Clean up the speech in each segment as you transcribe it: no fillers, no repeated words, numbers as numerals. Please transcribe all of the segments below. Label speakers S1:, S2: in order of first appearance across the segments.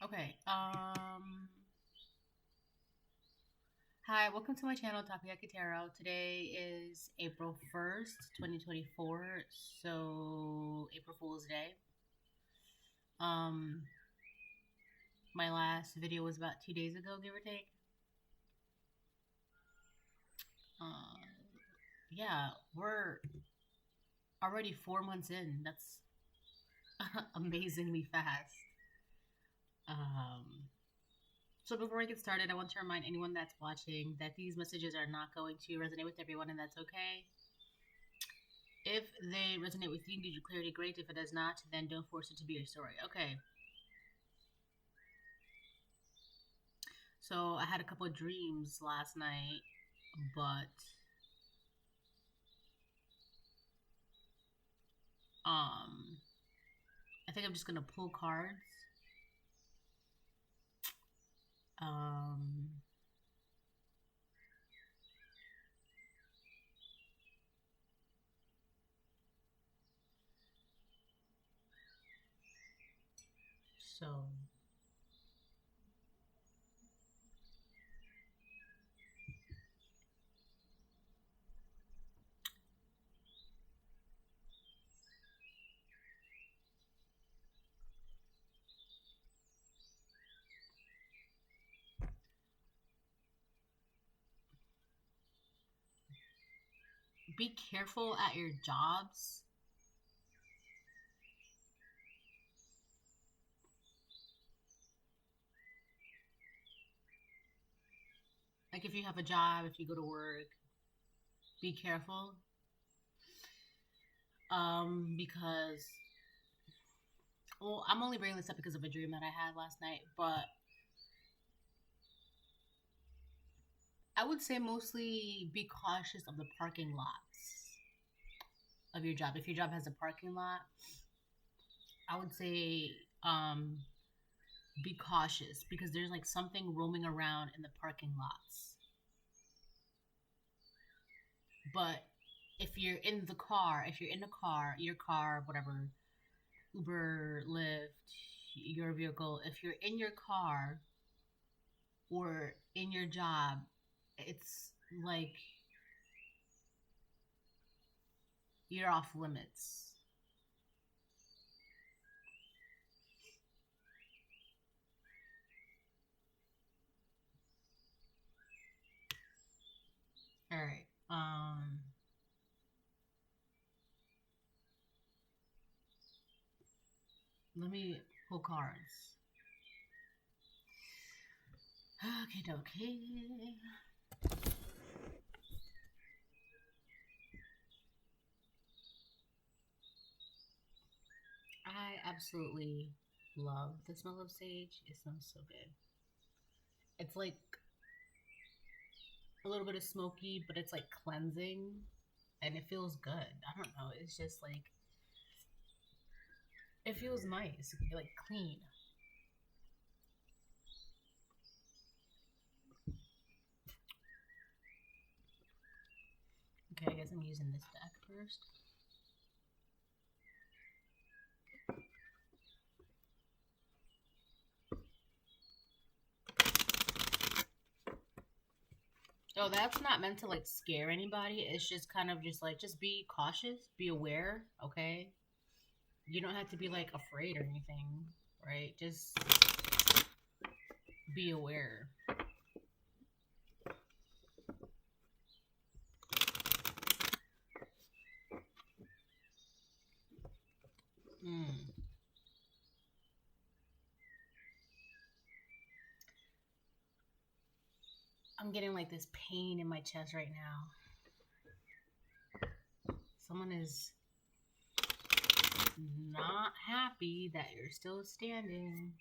S1: Okay. Hi, welcome to my channel, Takoyaki Tarot. Today is April 1st, 2024. So, April Fool's Day. Um, my last video was about 2 days ago, give or take. Yeah, we're already 4 months in. That's amazingly fast. So before I get started, I want to remind anyone that's watching that these messages are not going to resonate with everyone, and that's okay. If they resonate with you, give you clarity, great. If it does not, then don't force it to be your story. Okay. So I had a couple of dreams last night, but I think I'm just gonna pull cards. Um, so be careful at your jobs. Like if you have a job, if you go to work, be careful. Because well, I'm only bringing this up because of a dream that I had last night, but I would say mostly be cautious of the parking lots of your job. If your job has a parking lot, I would say be cautious because there's like something roaming around in the parking lots. But if you're in the car, if you're in a car, your car, whatever, Uber, Lyft, your vehicle, if you're in your car or in your job, it's like you're off limits. All right. Let me pull cards. Okay. I absolutely love the smell of sage. It smells so good. It's like a little bit of smoky, but it's like cleansing and it feels good. I don't know. It's just like, it feels nice, like clean. Okay, I guess I'm using this deck first. Oh, that's not meant to like scare anybody. It's just kind of just like, just be cautious, be aware, okay? You don't have to be like afraid or anything, right? Just be aware. I'm getting like this pain in my chest right now. Someone is not happy that you're still standing.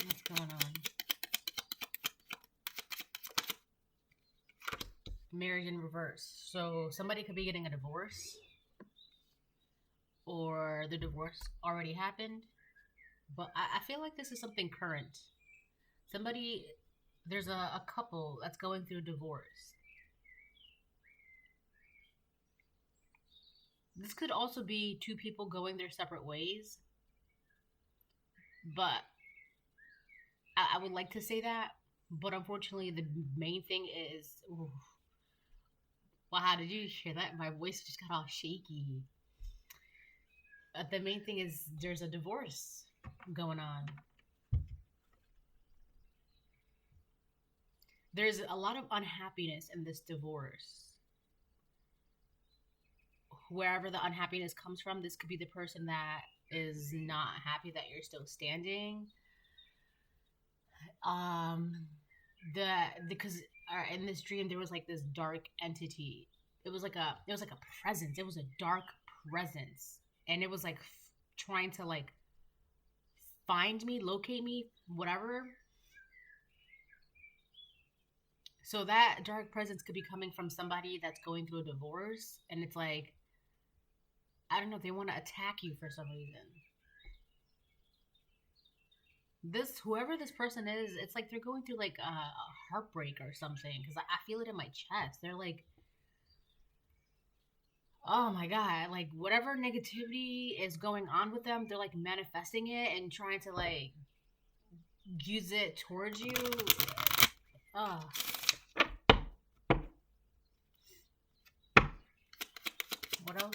S1: What's going on? Marriage in reverse. So somebody could be getting a divorce, or the divorce already happened. But I feel like this is something current. Somebody, there's a couple that's going through divorce. This could also be two people going their separate ways, but I would like to say that. But unfortunately, the main thing is, ooh, wow, how did you hear that? My voice just got all shaky. The main thing is there's a divorce going on. There's a lot of unhappiness in this divorce. Wherever the unhappiness comes from, this could be the person that is not happy that you're still standing. Um, the because in this dream there was like this dark entity. It was like a presence. It was a dark presence, and it was like trying to like find me, locate me, whatever. So that dark presence could be coming from somebody that's going through a divorce, and it's like I don't know, they want to attack you for some reason. This whoever this person is, it's like they're going through like a heartbreak or something because I feel it in my chest. They're like, oh my god, like whatever negativity is going on with them, they're like manifesting it and trying to like use it towards you. Oh, what else?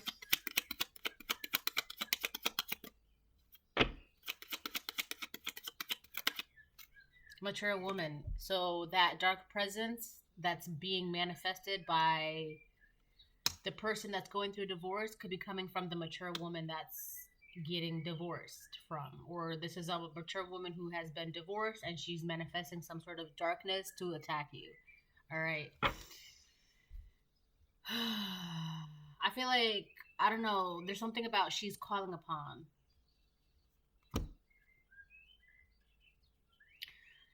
S1: Mature woman. So that dark presence that's being manifested by the person that's going through a divorce could be coming from the mature woman that's getting divorced from, or this is a mature woman who has been divorced and she's manifesting some sort of darkness to attack you. All right. I feel like I don't know, there's something about she's calling upon.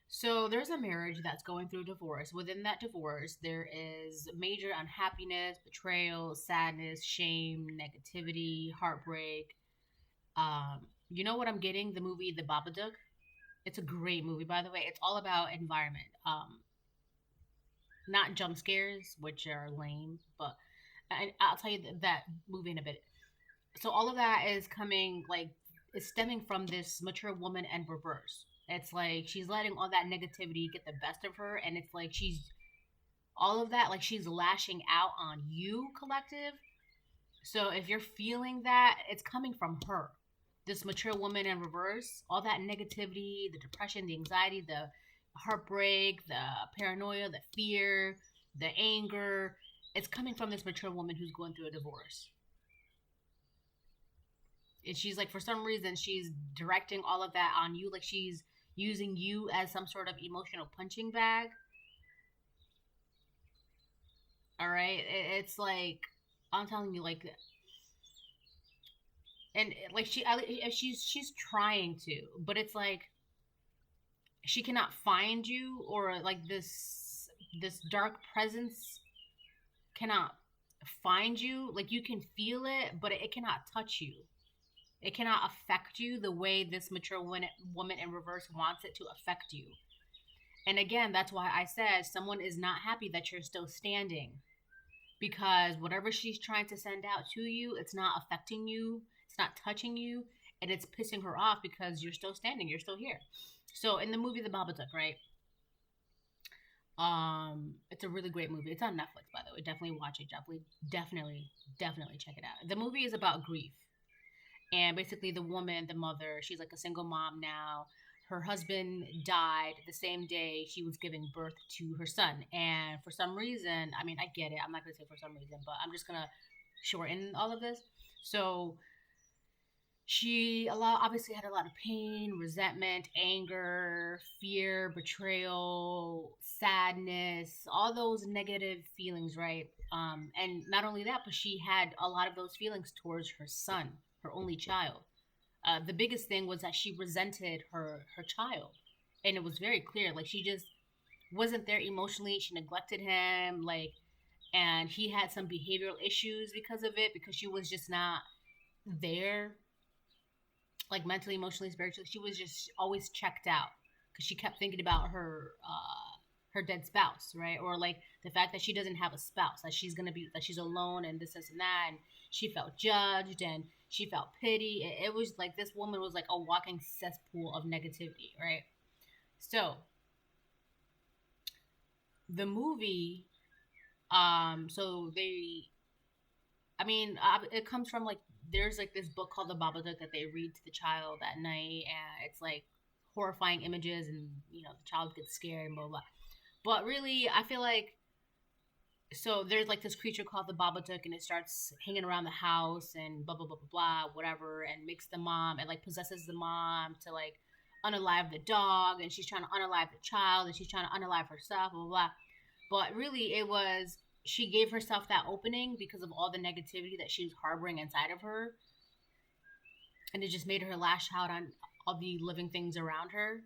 S1: So there's a marriage that's going through divorce. Within that divorce, there is major unhappiness, betrayal, sadness, shame, negativity, heartbreak. You know what I'm getting? The movie The Babadook. It's a great movie, by the way. It's all about environment. Not jump scares, which are lame, but I'll tell you that movie in a bit. So all of that is coming like is stemming from this mature woman and reverse. It's like she's letting all that negativity get the best of her, and it's like she's all of that like she's lashing out on you, collective. So if you're feeling that, it's coming from her. This mature woman in reverse, all that negativity, the depression, the anxiety, the heartbreak, the paranoia, the fear, the anger, it's coming from this mature woman who's going through a divorce. And she's like, for some reason, she's directing all of that on you. Like she's using you as some sort of emotional punching bag. All right. It's like, I'm telling you, like, and like she's trying to, but it's like she cannot find you, or like this dark presence cannot find you. Like you can feel it, but it cannot touch you. It cannot affect you the way this mature woman in reverse wants it to affect you. And again, that's why I said someone is not happy that you're still standing, because whatever she's trying to send out to you, it's not affecting you, it's not touching you, and it's pissing her off because you're still standing, you're still here. So in the movie The Babadook, right? It's a really great movie. It's on Netflix, by the way. Definitely watch it. Definitely check it out. The movie is about grief. And basically, the woman, the mother, she's like a single mom now. Her husband died the same day she was giving birth to her son. And for some reason, I mean, I get it. I'm not going to say for some reason, but I'm just going to shorten all of this. So obviously had a lot of pain, resentment, anger, fear, betrayal, sadness, all those negative feelings, right? And not only that, but she had a lot of those feelings towards her son, her only child. The biggest thing was that she resented her child, and it was very clear. Like she just wasn't there emotionally. She neglected him, like, and he had some behavioral issues because of it, because she was just not there, like mentally, emotionally, spiritually. She was just always checked out because she kept thinking about her dead spouse, right? Or like the fact that she doesn't have a spouse, that she's alone and this and that, and she felt judged and she felt pity. It was like this woman was like a walking cesspool of negativity, right? So the movie, so they, I mean, it comes from like there's like this book called The Babadook that they read to the child at night, and it's like horrifying images, and the child gets scared and blah blah. But really, I feel like so there's like this creature called the Babadook, and it starts hanging around the house and blah blah blah blah blah whatever, and makes the mom and like possesses the mom to like unalive the dog, and she's trying to unalive the child, and she's trying to unalive herself, blah blah blah. But really, it was she gave herself that opening because of all the negativity that she was harboring inside of her, and it just made her lash out on all the living things around her.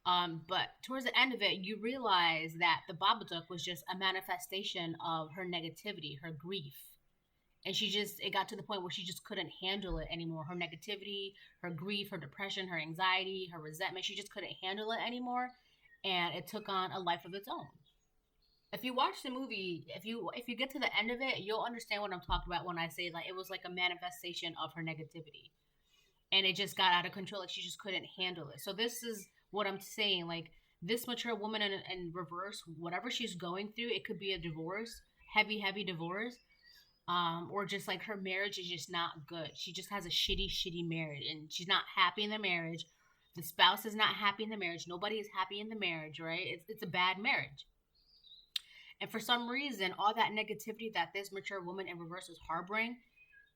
S1: But towards the end of it, you realize that the Babadook was just a manifestation of her negativity, her grief. And it got to the point where she just couldn't handle it anymore. Her negativity, her grief, her depression, her anxiety, her resentment, she just couldn't handle it anymore. And it took on a life of its own. If you watch the movie, if you get to the end of it, you'll understand what I'm talking about when I say like it was like a manifestation of her negativity. And it just got out of control. Like she just couldn't handle it. So this is what I'm saying. Like this mature woman in reverse, whatever she's going through, it could be a divorce, heavy divorce, or just like her marriage is just not good. She just has a shitty marriage, and she's not happy in the marriage. The spouse is not happy in the marriage. Nobody is happy in the marriage, right? It's a bad marriage. And for some reason, all that negativity that this mature woman in reverse is harboring,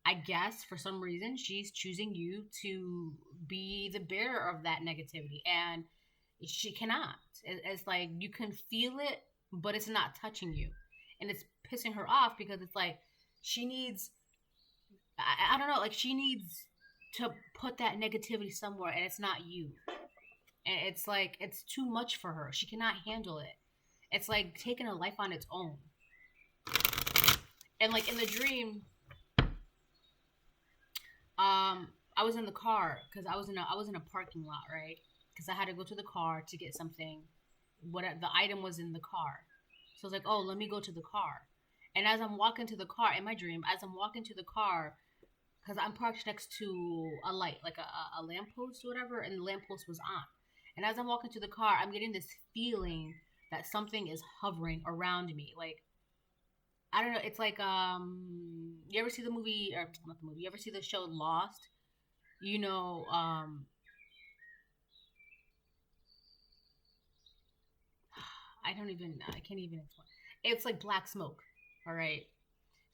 S1: I guess for some reason she's choosing you to be the bearer of that negativity, and she cannot. It's like you can feel it, but it's not touching you, and it's pissing her off because it's like she needs, I don't know, like she needs to put that negativity somewhere, and it's not you. And it's like it's too much for her. She cannot handle it. It's like taking a life on its own. And like in the dream, I was in the car because I was in a parking lot, right? Because I had to go to the car to get something. What the item was in the car, so I was like, oh, let me go to the car. And as I'm walking to the car in my dream, as I'm walking to the car, because I'm parked next to a light, like a lamppost or whatever, and the lamppost was on. And as I'm walking to the car, I'm getting this feeling that something is hovering around me, like. I don't know. It's like you ever see the movie or not the movie? You ever see the show Lost? You know, I can't even explain. It's like black smoke. All right.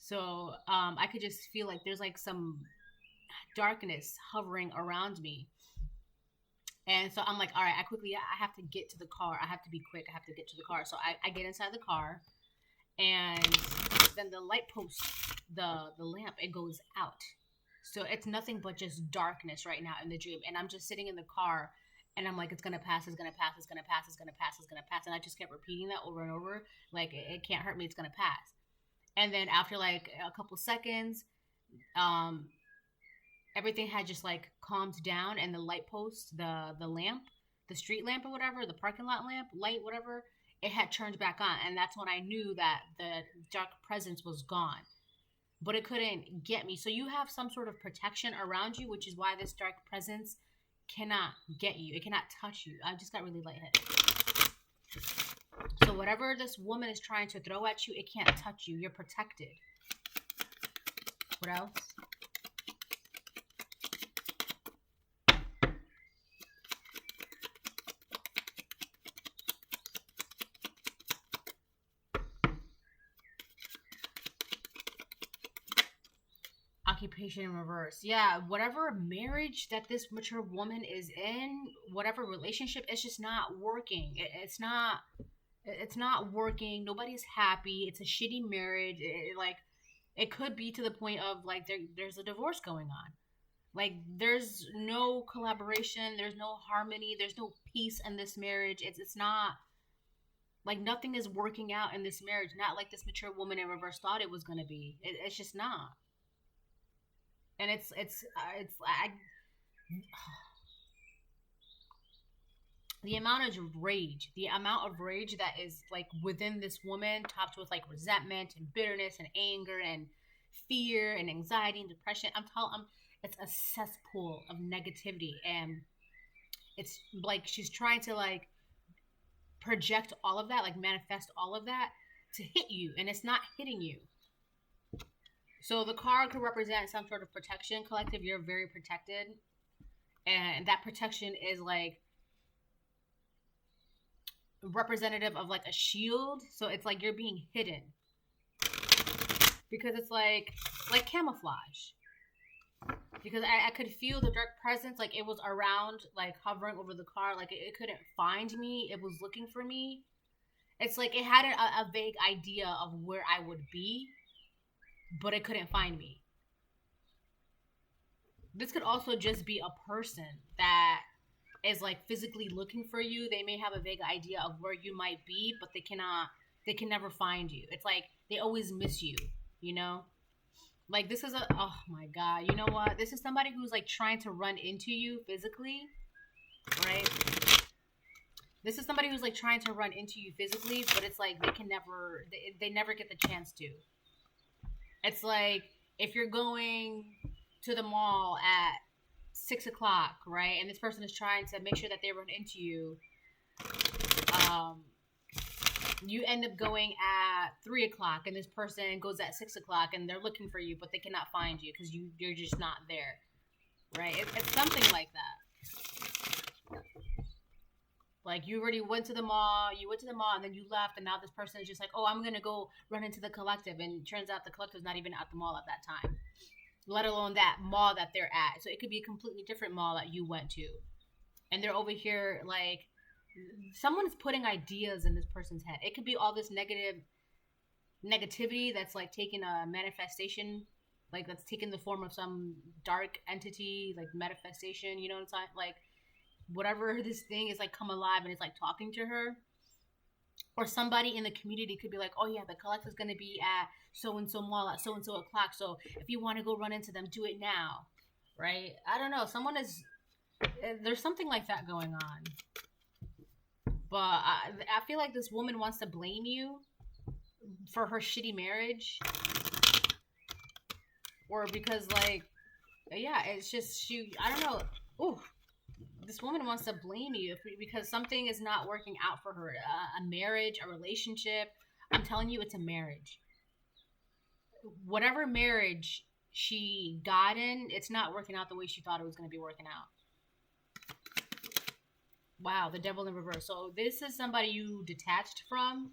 S1: So I could just feel like there's like some darkness hovering around me. And so I'm like, all right, I have to get to the car. I have to be quick. I have to get to the car. So I get inside the car, and then the light post, the lamp, it goes out. So it's nothing but just darkness right now in the dream. And I'm just sitting in the car, and I'm like, it's going to pass, it's going to pass, it's going to pass, it's going to pass, it's going to pass. And I just kept repeating that over and over. Like, it can't hurt me, it's going to pass. And then after like a couple seconds, everything had just like calmed down, and the light post, the lamp, the street lamp or whatever, the parking lot lamp, light, whatever, it had turned back on. And that's when I knew that the dark presence was gone. But it couldn't get me. So you have some sort of protection around you, which is why this dark presence cannot get you. It cannot touch you. I just got really lightheaded. So whatever this woman is trying to throw at you, it can't touch you. You're protected. What else? Occupation in reverse. Yeah, whatever marriage that this mature woman is in, whatever relationship, it's just not working. It's not working. Nobody's happy. It's a shitty marriage. It could be to the point of like there's a divorce going on. Like there's no collaboration, there's no harmony, there's no peace in this marriage. It's not like nothing is working out in this marriage. Not like this mature woman in reverse thought it was going to be. It's just not. And the amount of rage that is like within this woman, topped with like resentment and bitterness and anger and fear and anxiety and depression. It's a cesspool of negativity, and it's like she's trying to like project all of that, like manifest all of that to hit you, and it's not hitting you. So the card could represent some sort of protection. Collective, you're very protected, and that protection is like representative of like a shield. So it's like you're being hidden because it's like camouflage. Because I could feel the dark presence, like it was around, like hovering over the car, like it couldn't find me. It was looking for me. It's like it had a vague idea of where I would be, but it couldn't find me. This could also just be a person that is like physically looking for you. They may have a vague idea of where you might be, but they can never find you. It's like they always miss you, you know? Like this is oh my God, you know what? This is somebody who's like trying to run into you physically, right? This is somebody who's like trying to run into you physically, but it's like they never get the chance to. It's like if you're going to the mall at 6 o'clock, right? And this person is trying to make sure that they run into you. You end up going at 3 o'clock, and this person goes at 6 o'clock, and they're looking for you, but they cannot find you because you're just not there, right? It's something like that. Like you already went to the mall, and then you left, and now this person is just like, oh, I'm gonna go run into the collective, and it turns out the collective's not even at the mall at that time, let alone that mall that they're at. So it could be a completely different mall that you went to, and they're over here like. Someone's putting ideas in this person's head. It could be all this negativity that's like taking a manifestation, like that's taking the form of some dark entity, like manifestation, you know what I'm saying? Like whatever this thing is like come alive and it's like talking to her. Or somebody in the community could be like, oh yeah, the collective is going to be at so-and-so mall at so-and-so o'clock. So if you want to go run into them, do it now. Right? I don't know. There's something like that going on. But I feel like this woman wants to blame you for her shitty marriage. Or because, like, yeah, it's just, I don't know. Ooh, this woman wants to blame you because something is not working out for her. A marriage, a relationship. I'm telling you, it's a marriage. Whatever marriage she got in, it's not working out the way she thought it was going to be working out. Wow, the devil in reverse. So this is somebody you detached from.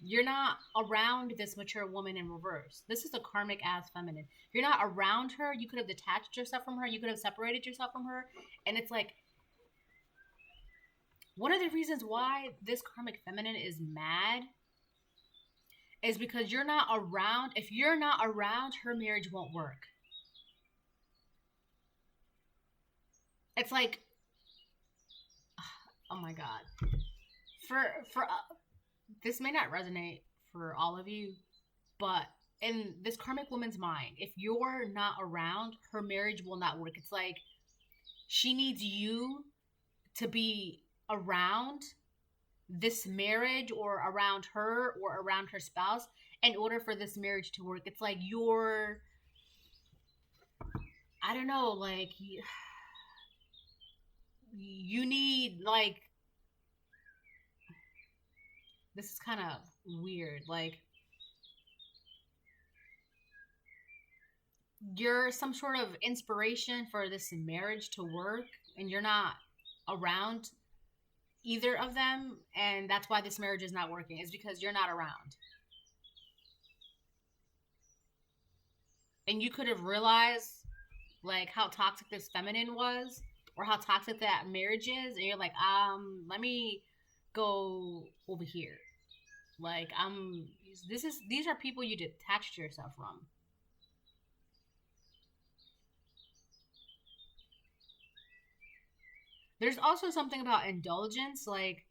S1: You're not around this mature woman in reverse. This is a karmic ass feminine. You're not around her. You could have detached yourself from her. You could have separated yourself from her. And it's like, one of the reasons why this karmic feminine is mad is because you're not around. If you're not around, her marriage won't work. It's like, oh my God. This may not resonate for all of you, but in this karmic woman's mind, if you're not around, her marriage will not work. It's like she needs you to be around this marriage or around her or around her spouse in order for this marriage to work. It's like I don't know, like you need, like, this is kind of weird, like you're some sort of inspiration for this marriage to work and you're not around either of them, and that's why this marriage is not working, is because you're not around. And you could have realized like how toxic this feminine was or how toxic that marriage is, and you're like, let me go over here. Like, these are people you detached yourself from. There's also something about indulgence. Like,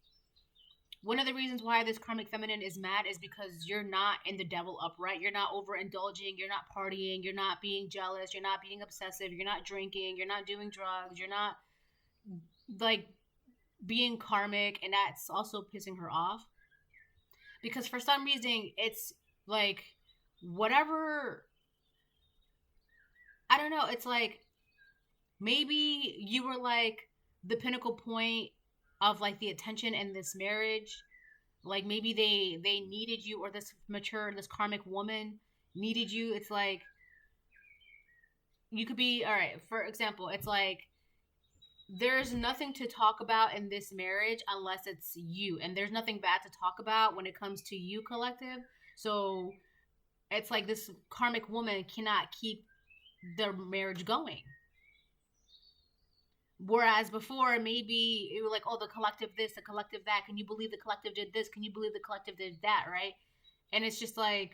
S1: one of the reasons why this karmic feminine is mad is because you're not in the devil upright. You're not overindulging. You're not partying. You're not being jealous. You're not being obsessive. You're not drinking. You're not doing drugs. You're not, like, being karmic, and that's also pissing her off. Because for some reason, it's like, whatever, I don't know, it's like, maybe you were like the pinnacle point of like the attention in this marriage. Like maybe they needed you, or this karmic woman needed you. It's like, you could be, all right, for example, it's like, there's nothing to talk about in this marriage unless it's you, and there's nothing bad to talk about when it comes to you, collective. So it's like this karmic woman cannot keep the marriage going. Whereas before, maybe it was like, oh, the collective this, the collective that. Can you believe the collective did this? Can you believe the collective did that, right? And it's just like,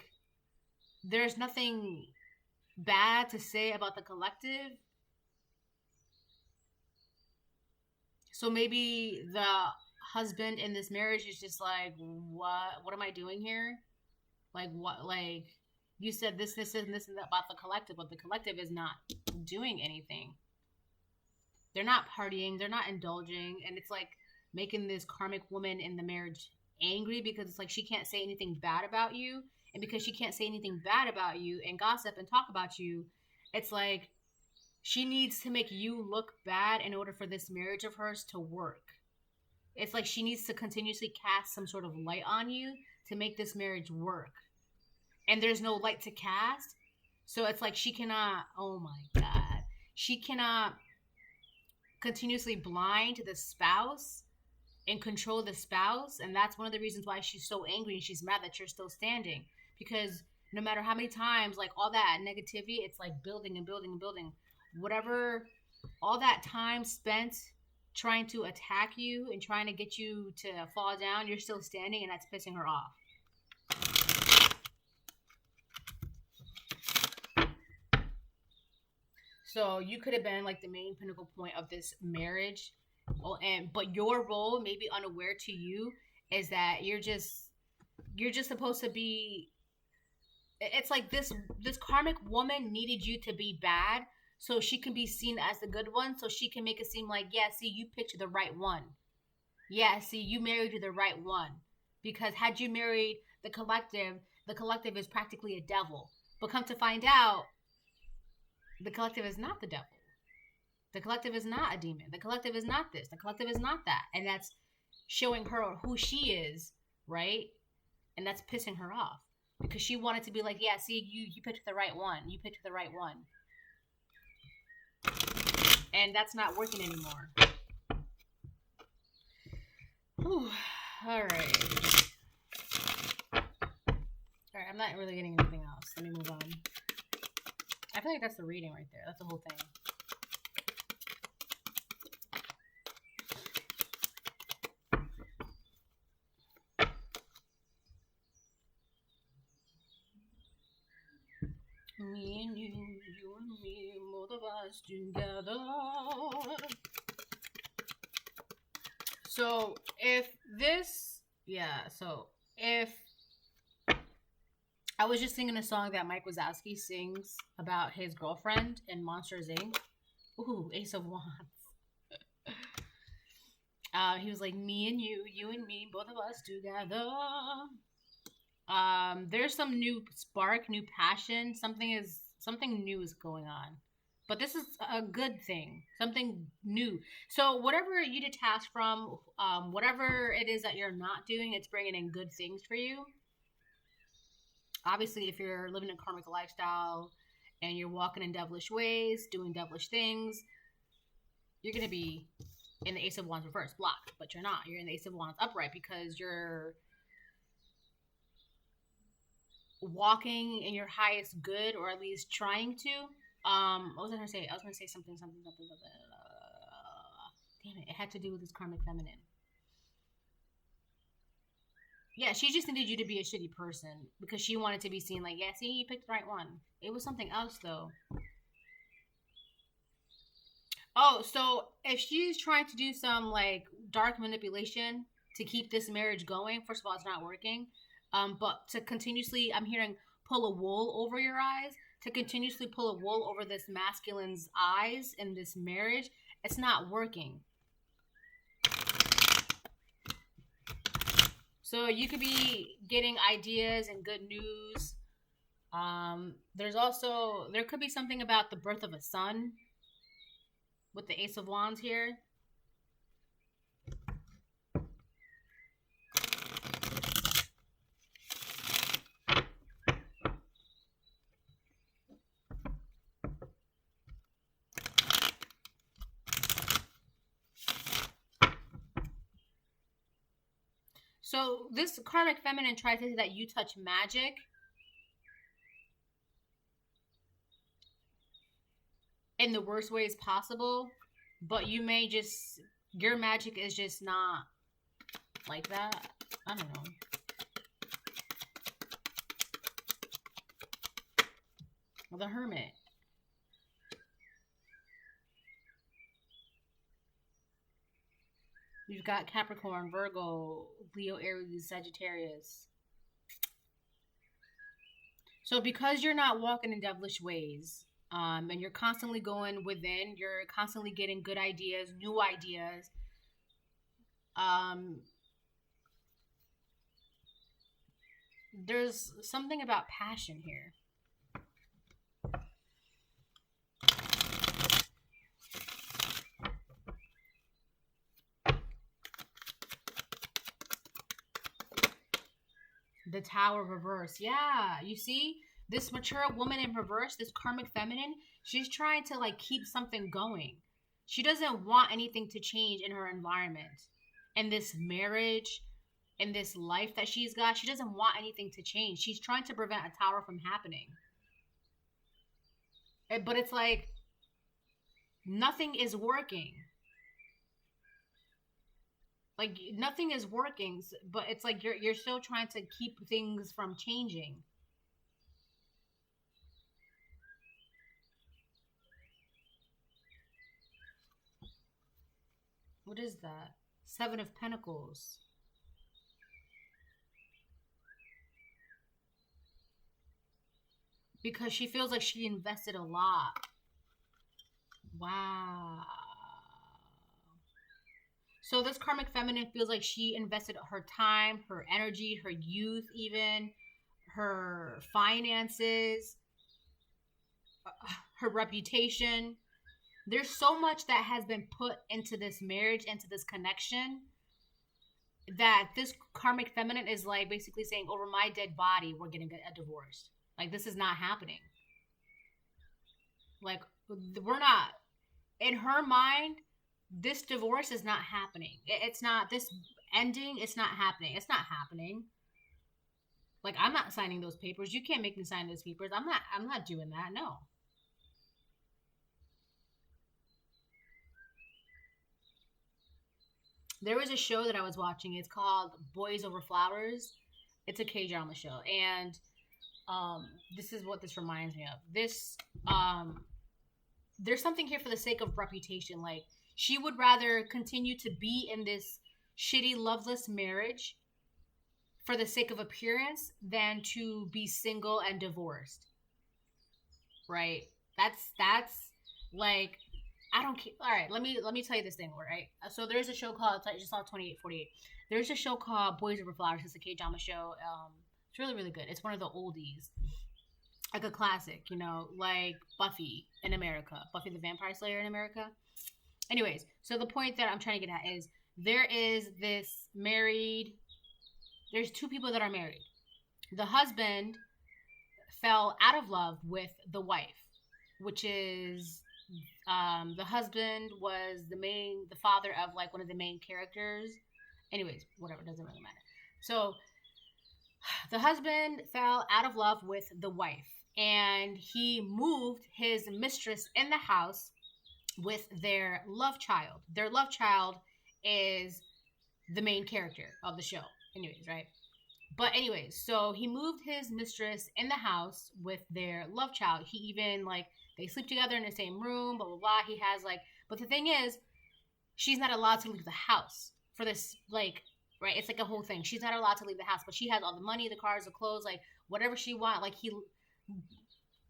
S1: there's nothing bad to say about the collective. So maybe the husband in this marriage is just like, what am I doing here? Like, what, like, you said this, and this, and that about the collective, but the collective is not doing anything. They're not partying, they're not indulging, and it's like making this karmic woman in the marriage angry, because it's like she can't say anything bad about you, and because she can't say anything bad about you and gossip and talk about you, it's like she needs to make you look bad in order for this marriage of hers to work. It's like she needs to continuously cast some sort of light on you to make this marriage work. And there's no light to cast. So it's like she cannot, oh my God, she cannot continuously blind the spouse and control the spouse. And that's one of the reasons why she's so angry and she's mad that you're still standing. Because no matter how many times, like, all that negativity, it's like building and building and building. Whatever, all that time spent trying to attack you and trying to get you to fall down, you're still standing, and that's pissing her off. So you could have been like the main pinnacle point of this marriage, but your role, maybe unaware to you, is that you're just supposed to be. It's like this karmic woman needed you to be bad, so she can be seen as the good one, so she can make it seem like, yeah, see, you picked the right one. Yeah, see, you married the right one. Because had you married the collective is practically a devil. But come to find out, the collective is not the devil. The collective is not a demon. The collective is not this. The collective is not that. And that's showing her who she is, right? And that's pissing her off. Because she wanted to be like, yeah, see, you picked the right one. You picked the right one. And that's not working anymore. Whew. All right. I'm not really getting anything else. Let me move on. I feel like that's the reading right there. That's the whole thing. Me and you and me, both of us together. So if I was just singing a song that Mike Wazowski sings about his girlfriend in Monsters Inc. Ooh, Ace of Wands. He was like, me and you and me, both of us together. There's some new spark, new passion. Something new is going on. But this is a good thing. Something new. So whatever you detach from, whatever it is that you're not doing, it's bringing in good things for you. Obviously, if you're living a karmic lifestyle and you're walking in devilish ways, doing devilish things, you're going to be in the Ace of Wands reverse, blocked. But you're not. You're in the Ace of Wands upright because you're walking in your highest good, or at least trying to. What was I going to say? I was going to say something. Damn it. It had to do with this karmic feminine. Yeah, she just needed you to be a shitty person because she wanted to be seen like, yeah, see, you picked the right one. It was something else, though. Oh, so if she's trying to do some, like, dark manipulation to keep this marriage going, first of all, it's not working. But to continuously, I'm hearing, pull a wool over your eyes, to continuously pull a wool over this masculine's eyes in this marriage, it's not working. So you could be getting ideas and good news. There could be something about the birth of a son with the Ace of Wands here. So this karmic feminine tries to say that you touch magic. In the worst ways possible, but you may just, your magic is just not like that. I don't know. The Hermit. You've got Capricorn, Virgo, Leo, Aries, Sagittarius. So because you're not walking in devilish ways, and you're constantly going within, you're constantly getting good ideas, new ideas. There's something about passion here. The Tower reverse. Yeah, you see? This mature woman in reverse, this karmic feminine, she's trying to like keep something going. She doesn't want anything to change in her environment. In this marriage, in this life that she's got, she doesn't want anything to change. She's trying to prevent a tower from happening. But it's like nothing is working. Like nothing is working, but it's like you're still trying to keep things from changing. What is that? Seven of Pentacles. Because she feels like she invested a lot. Wow. So this karmic feminine feels like she invested her time, her energy, her youth even, her finances, her reputation. There's so much that has been put into this marriage, into this connection, that this karmic feminine is like basically saying, over my dead body, we're getting a divorce. Like, this is not happening. Like, we're not, in her mind, this divorce is not happening. It's not, this ending, it's not happening. It's not happening. Like, I'm not signing those papers. You can't make me sign those papers. I'm not doing that. No. There was a show that I was watching. It's called Boys Over Flowers. It's a K-drama show. And this is what this reminds me of. This, there's something here for the sake of reputation. Like, she would rather continue to be in this shitty, loveless marriage for the sake of appearance than to be single and divorced. Right? That's like, I don't care. All right, let me tell you this thing, right? So there's a show called, I just saw 2848. There's a show called Boys Over Flowers. It's a K-drama show. It's really, really good. It's one of the oldies. Like a classic, you know, like Buffy in America. Buffy the Vampire Slayer in America. Anyways, so the point that I'm trying to get at is there is this married, there's two people that are married. The husband fell out of love with the wife, which is, the husband was the father of like one of the main characters. Anyways, whatever, doesn't really matter. So the husband fell out of love with the wife, and he moved his mistress in the house with their love child. Their love child is the main character of the show. Anyways, right? But anyways, so he moved his mistress in the house with their love child. He even, like, they sleep together in the same room, blah, blah, blah. He has, like, but the thing is, she's not allowed to leave the house for this, like, right? It's like a whole thing. She's not allowed to leave the house, but she has all the money, the cars, the clothes, like, whatever she wants. Like, he,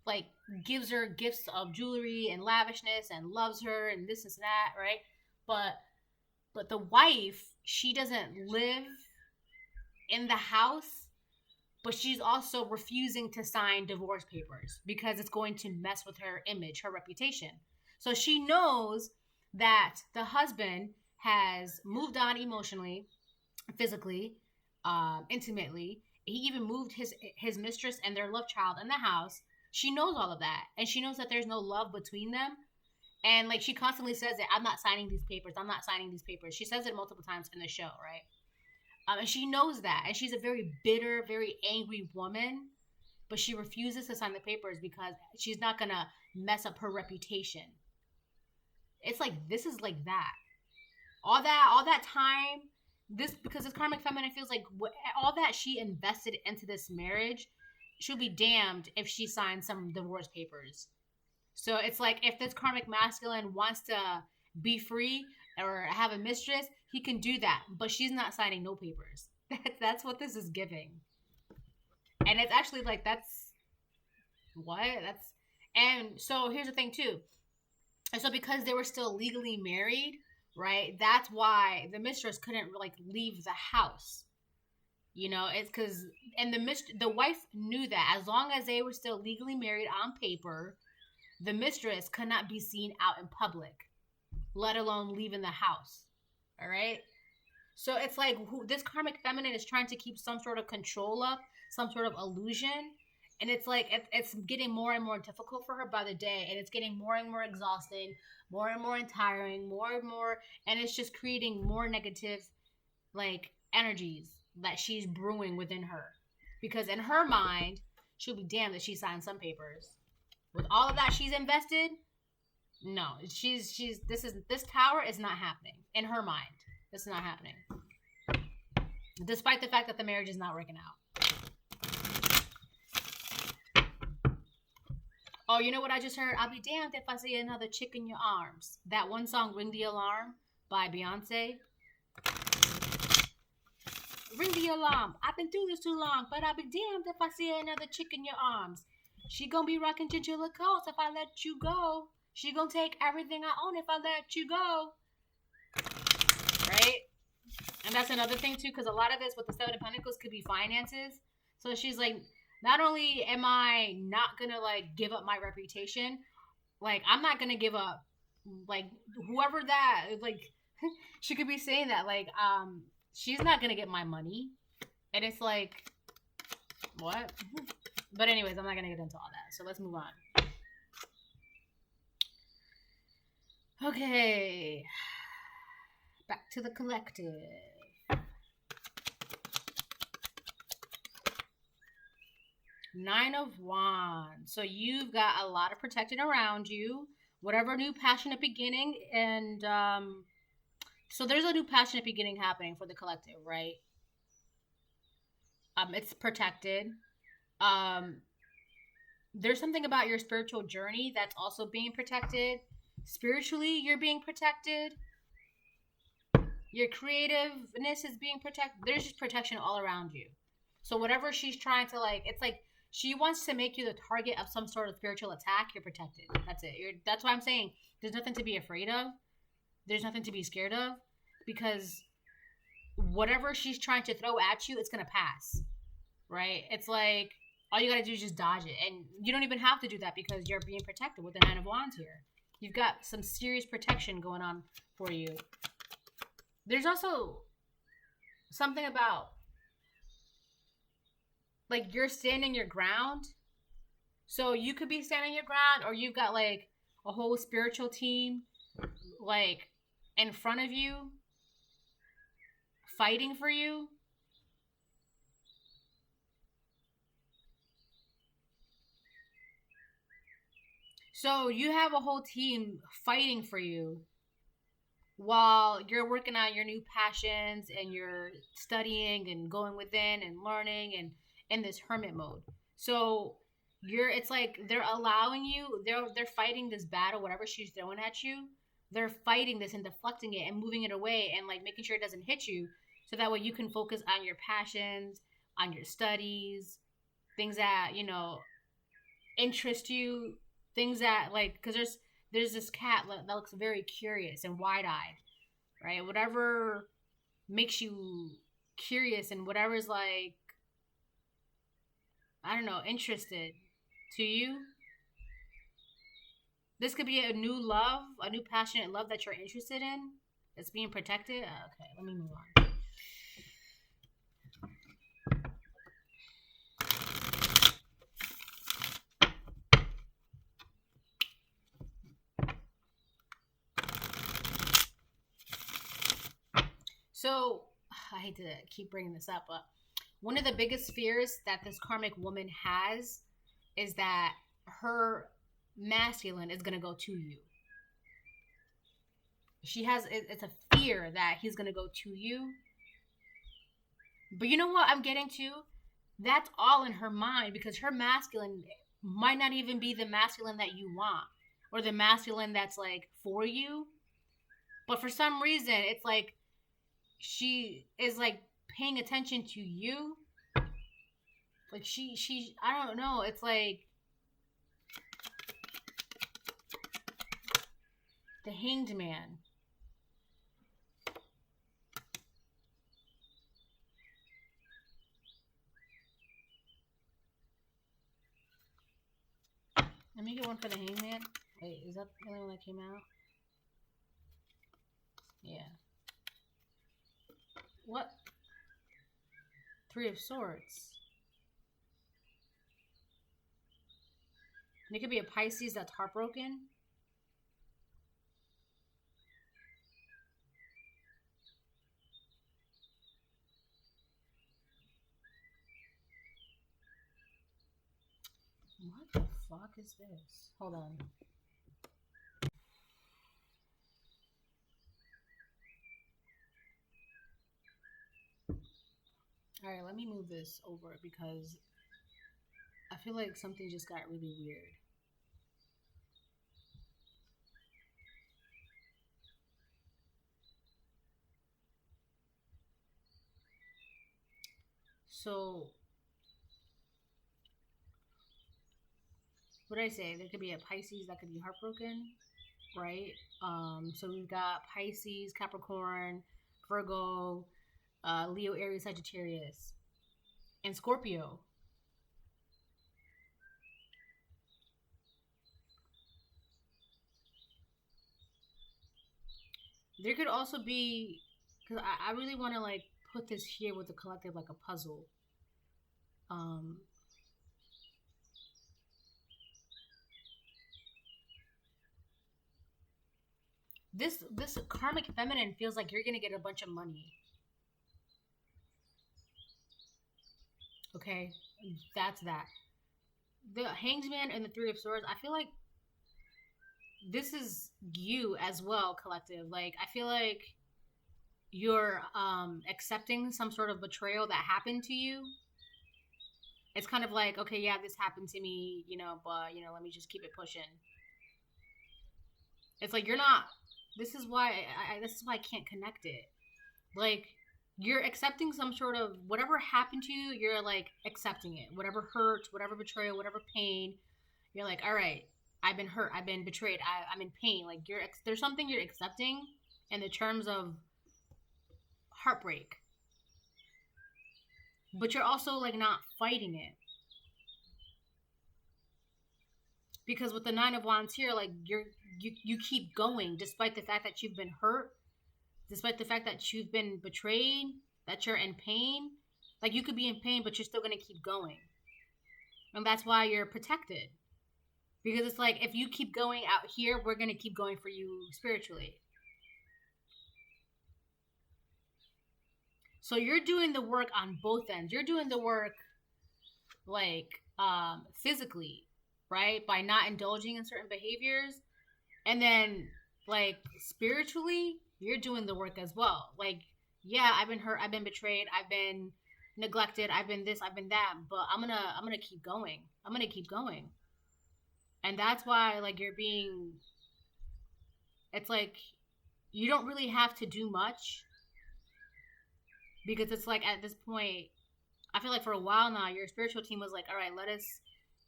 S1: like, gives her gifts of jewelry and lavishness and loves her and this and that, right? But the wife, she doesn't live in the house, but she's also refusing to sign divorce papers because it's going to mess with her image, her reputation. So she knows that the husband has moved on emotionally, physically, intimately. He even moved his mistress and their love child in the house. She knows all of that, and she knows that there's no love between them. And like she constantly says that I'm not signing these papers. I'm not signing these papers. She says it multiple times in the show, right? And she knows that, and she's a very bitter, very angry woman, but she refuses to sign the papers because she's not gonna mess up her reputation. It's like this is like that. All that time, because this karmic feminine feels like all that she invested into this marriage, she'll be damned if she signs some divorce papers. So it's like if this karmic masculine wants to be free or have a mistress, he can do that, but she's not signing no papers. That's what this is giving. And it's actually like and so here's the thing too. And so because they were still legally married, right? That's why the mistress couldn't like leave the house. You know, it's because and the wife knew that as long as they were still legally married on paper, the mistress could not be seen out in public, let alone leaving the house. All right? So it's like this karmic feminine is trying to keep some sort of control up, some sort of illusion. And it's like it's getting more and more difficult for her by the day. And it's getting more and more exhausting, more and more tiring, more and more. And it's just creating more negative like energies that she's brewing within her. Because in her mind, she'll be damned that she signed some papers. With all of that she's invested, no, this tower is not happening in her mind. It's not happening, despite the fact that the marriage is not working out. Oh, you know what I just heard? I'll be damned if I see another chick in your arms. That one song, "Ring the Alarm" by Beyonce. Ring the alarm. I've been through this too long, but I'll be damned if I see another chick in your arms. She gonna be rocking chinchilla coats if I let you go. She gonna take everything I own if I let you go. Right? And that's another thing too, because a lot of this with the Seven of Pentacles could be finances. So she's like, not only am I not gonna like give up my reputation, like I'm not gonna give up like whoever that like she could be saying that like she's not gonna get my money. And it's like what? But anyways, I'm not going to get into all that. So let's move on. Okay. Back to the collective. Nine of Wands. So you've got a lot of protection around you. Whatever new passionate beginning. And so there's a new passionate beginning happening for the collective, right? It's protected. There's something about your spiritual journey that's also being protected. Spiritually, you're being protected. Your creativeness is being protected. There's just protection all around you. So whatever she's trying to like, it's like she wants to make you the target of some sort of spiritual attack. You're protected. That's it. That's why I'm saying there's nothing to be afraid of. There's nothing to be scared of, because whatever she's trying to throw at you, it's going to pass. Right? It's like all you gotta do is just dodge it. And you don't even have to do that because you're being protected with the Nine of Wands here. You've got some serious protection going on for you. There's also something about like you're standing your ground. So you could be standing your ground, or you've got like a whole spiritual team like in front of you fighting for you. So you have a whole team fighting for you while you're working on your new passions and you're studying and going within and learning and in this hermit mode. So it's like they're allowing you, they're fighting this battle, whatever she's throwing at you. They're fighting this and deflecting it and moving it away and like making sure it doesn't hit you, so that way you can focus on your passions, on your studies, things that, you know, interest you. Things that like, because there's this cat that looks very curious and wide-eyed, right? Whatever makes you curious and whatever's like, I don't know, interested to you. This could be a new love, a new passionate love that you're interested in. It's being protected. Okay, let me move on. So, I hate to keep bringing this up, but one of the biggest fears that this karmic woman has is that her masculine is going to go to you. She has, it's a fear that he's going to go to you. But you know what I'm getting to? That's all in her mind, because her masculine might not even be the masculine that you want, or the masculine that's like for you. But for some reason, it's like she is like paying attention to you. Like she I don't know, it's like the Hanged Man. Let me get one for the Hanged Man. Wait, is that the only one that came out? Yeah. What? Three of Swords. And it could be a Pisces that's heartbroken. What the fuck is this? Hold on. Alright, let me move this over because I feel like something just got really weird. So, what did I say? There could be a Pisces that could be heartbroken, right? So we've got Pisces, Capricorn, Virgo, Leo, Aries, Sagittarius, and Scorpio. There could also be, because I really want to like put this here with the collective like a puzzle. This karmic feminine feels like you're gonna get a bunch of money. Okay, that's that. The Hanged Man and the Three of Swords, I feel like this is you as well, collective. Like, I feel like you're accepting some sort of betrayal that happened to you. It's kind of like, okay, yeah, this happened to me, but let me just keep it pushing. It's like you're not. This is why I can't connect it. Like, you're accepting some sort of whatever happened to you. You're like accepting it. Whatever hurt, whatever betrayal, whatever pain. You're like, all right, I've been hurt. I've been betrayed. I'm in pain. Like there's something you're accepting in the terms of heartbreak, but you're also like not fighting it. Because with the Nine of Wands here, like you keep going despite the fact that you've been hurt, despite the fact that you've been betrayed, that you're in pain. Like, you could be in pain, but you're still going to keep going. And that's why you're protected. Because it's like, if you keep going out here, we're going to keep going for you spiritually. So you're doing the work on both ends. You're doing the work, like, physically, right? By not indulging in certain behaviors. And then, like, spiritually, you're doing the work as well. Like, yeah, I've been hurt, I've been betrayed, I've been neglected, I've been this, I've been that, but I'm gonna keep going. I'm gonna keep going. And that's why, like, it's like, you don't really have to do much. Because it's like, at this point, I feel like for a while now, your spiritual team was like, all right, let us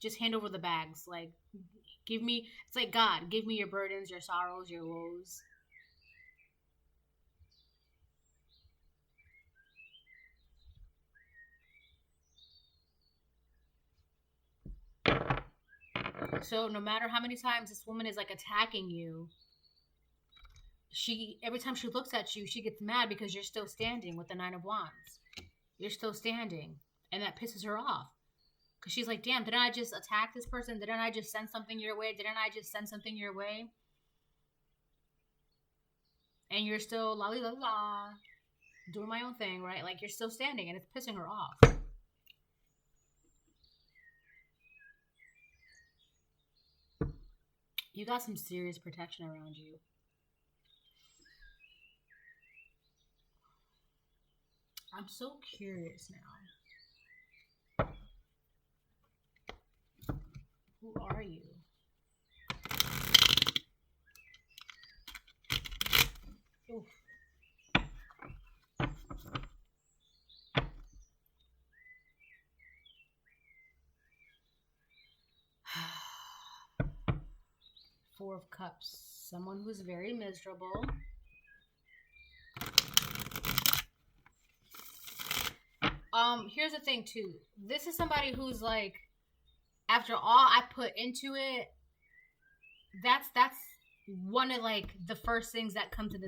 S1: just hand over the bags. Like, it's like, God, give me your burdens, your sorrows, your woes. So no matter how many times this woman is like attacking you, every time she looks at you, she gets mad because you're still standing with the Nine of Wands. You're still standing, and that pisses her off. Because she's like, damn, didn't I just attack this person? Didn't I just send something your way? Didn't I just send something your way? And you're still la la la, doing my own thing, right? Like, you're still standing, and it's pissing her off. You got some serious protection around you. I'm so curious now. Who are you? Oof. Four of Cups. Someone who's very miserable. Here's the thing too. This is somebody who's like, after all I put into it, that's one of like the first things that come to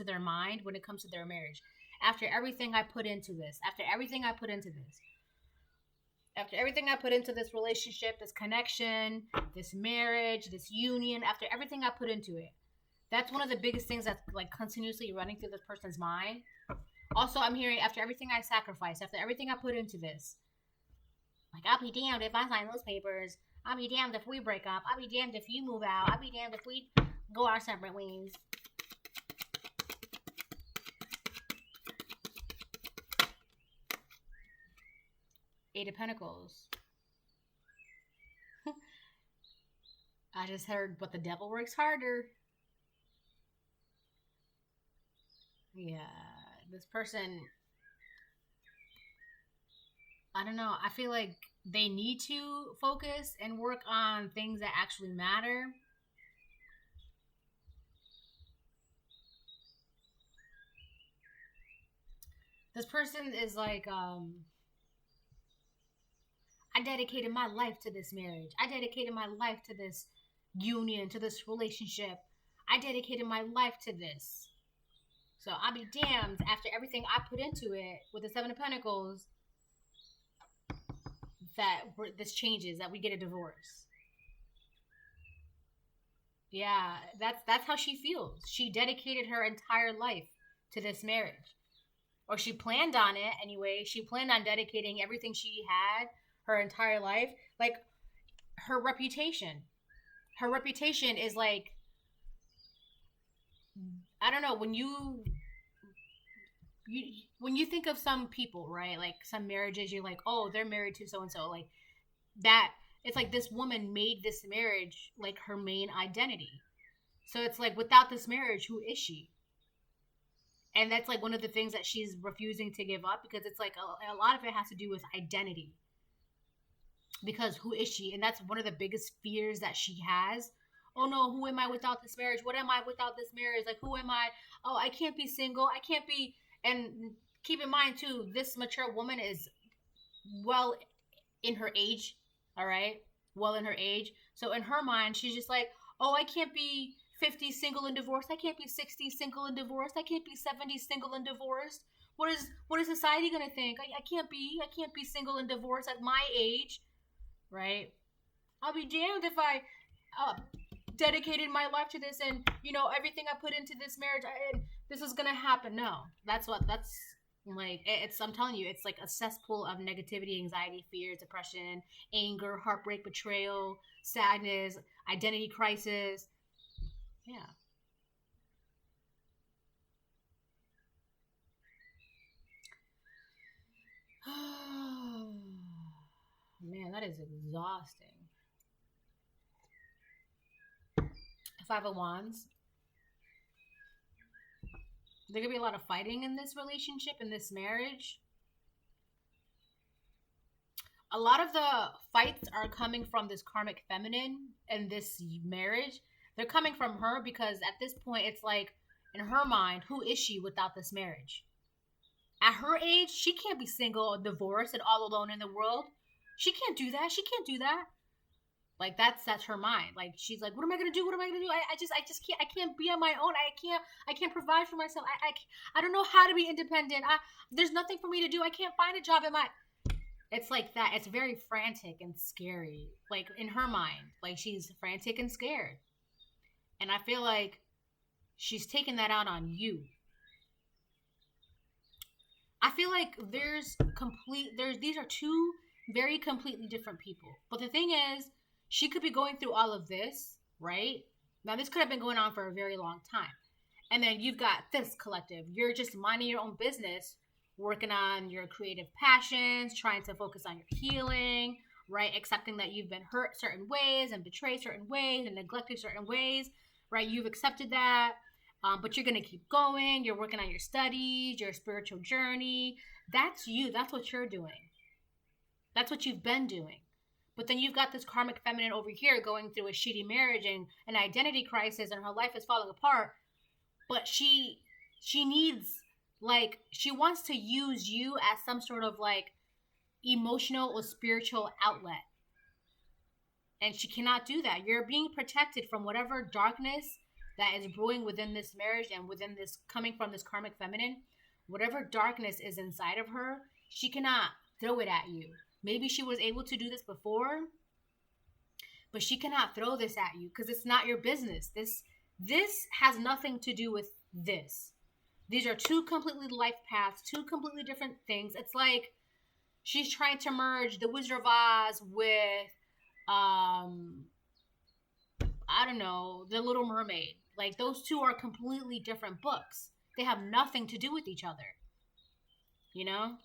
S1: their mind when it comes to their marriage. After everything I put into this, after everything I put into this relationship, this connection, this marriage, this union, after everything I put into it, that's one of the biggest things that's like continuously running through this person's mind. Also, I'm hearing after everything I sacrificed, after everything I put into this, like, I'll be damned if I sign those papers. I'll be damned if we break up. I'll be damned if you move out. I'll be damned if we go our separate ways. Eight of Pentacles. I just heard, but the devil works harder. Yeah, this person, I don't know. I feel like they need to focus and work on things that actually matter. This person is like, I dedicated my life to this marriage. I dedicated my life to this union, to this relationship. I dedicated my life to this. So I'll be damned after everything I put into it with the Seven of Pentacles that this changes, that we get a divorce. Yeah, that's how she feels. She dedicated her entire life to this marriage. Or she planned on it anyway. She planned on dedicating everything she had her entire life. Like, her reputation. Her reputation is like, I don't know, when you think of some people, right? Like some marriages, you're like, oh, they're married to so and so. Like that, it's like this woman made this marriage like her main identity. So it's like, without this marriage, who is she? And that's like one of the things that she's refusing to give up, because it's like a lot of it has to do with identity. Because who is she? And that's one of the biggest fears that she has. Oh no, who am I without this marriage? What am I without this marriage? Like, who am I? Oh, I can't be single. I can't be. And keep in mind too, this mature woman is well in her age. All right, well in her age. So in her mind, she's just like, oh, I can't be 50 single and divorced. I can't be 60 single and divorced. I can't be 70 single and divorced. What is society gonna think? I can't be single and divorced at my age, right? I'll be damned if I dedicated my life to this, and everything I put into this marriage, and this is gonna happen. No, that's like, I'm telling you, it's like a cesspool of negativity, anxiety, fear, depression, anger, heartbreak, betrayal, sadness, identity crisis. Yeah. Man, that is exhausting. Five of Wands. There could be a lot of fighting in this relationship, in this marriage. A lot of the fights are coming from this karmic feminine and this marriage. They're coming from her, because at this point, it's like, in her mind, who is she without this marriage? At her age, she can't be single or divorced and all alone in the world. She can't do that. She can't do that. Like that's her mind. Like she's like, what am I gonna do? What am I gonna do? I just can't. I can't be on my own. I can't provide for myself. I don't know how to be independent. There's nothing for me to do. I can't find a job in my. It's like that. It's very frantic and scary. Like in her mind, like she's frantic and scared. And I feel like she's taking that out on you. I feel like these are two very completely different people. But the thing is, she could be going through all of this, right? Now this could have been going on for a very long time. And then you've got this collective. You're just minding your own business, working on your creative passions, trying to focus on your healing, right? Accepting that you've been hurt certain ways and betrayed certain ways and neglected certain ways, right? You've accepted that. But you're going to keep going. You're working on your studies, your spiritual journey. That's you. That's what you're doing. That's what you've been doing. But then you've got this karmic feminine over here going through a shitty marriage and an identity crisis, and her life is falling apart. But she needs, like, she wants to use you as some sort of, like, emotional or spiritual outlet. And she cannot do that. You're being protected from whatever darkness that is brewing within this marriage and within this, coming from this karmic feminine. Whatever darkness is inside of her, she cannot throw it at you. Maybe she was able to do this before, but she cannot throw this at you because it's not your business. This has nothing to do with this. These are two completely life paths, two completely different things. It's like she's trying to merge The Wizard of Oz with, I don't know, The Little Mermaid. Like, those two are completely different books. They have nothing to do with each other. You know?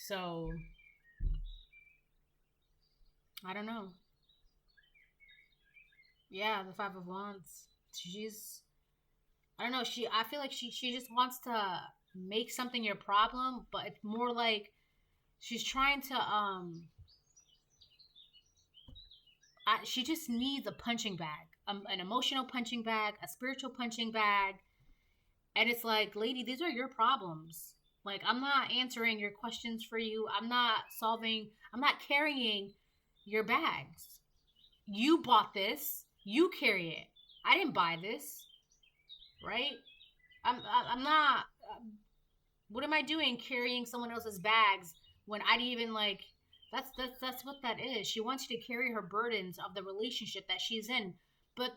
S1: So, I don't know. Yeah, the Five of Wands. I don't know, I feel like she just wants to make something your problem, but it's more like she's trying to, she just needs a punching bag. An emotional punching bag, a spiritual punching bag. And it's like, lady, these are your problems. Like, I'm not answering your questions for you. I'm not carrying your bags. You bought this. You carry it. I didn't buy this. Right? I'm not, what am I doing carrying someone else's bags when I didn't even, like, that's what that is. She wants you to carry her burdens of the relationship that she's in. But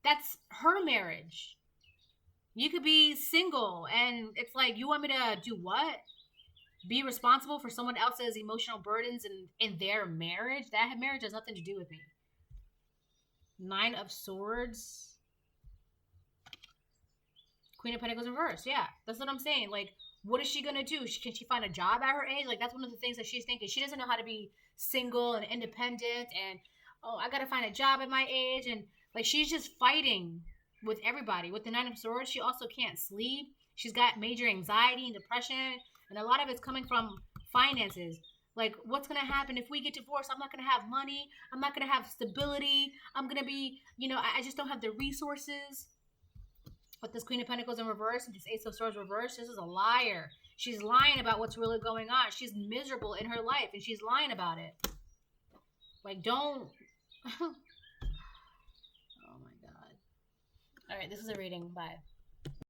S1: that's her marriage. You could be single, and it's like, you want me to do what? Be responsible for someone else's emotional burdens in their marriage? That marriage has nothing to do with me. Nine of Swords. Queen of Pentacles reversed. Yeah, that's what I'm saying. Like, what is she going to do? Can she find a job at her age? Like, that's one of the things that she's thinking. She doesn't know how to be single and independent, and, oh, I got to find a job at my age, and, like, she's just fighting with everybody. With the Nine of Swords, she also can't sleep. She's got major anxiety and depression, and a lot of it's coming from finances. Like, what's going to happen if we get divorced? I'm not going to have money. I'm not going to have stability. I'm going to be, I just don't have the resources. But this Queen of Pentacles in reverse and this Ace of Swords reverse, this is a liar. She's lying about what's really going on. She's miserable in her life, and she's lying about it. Like, don't... Oh, my God. All right, this is a reading. Bye.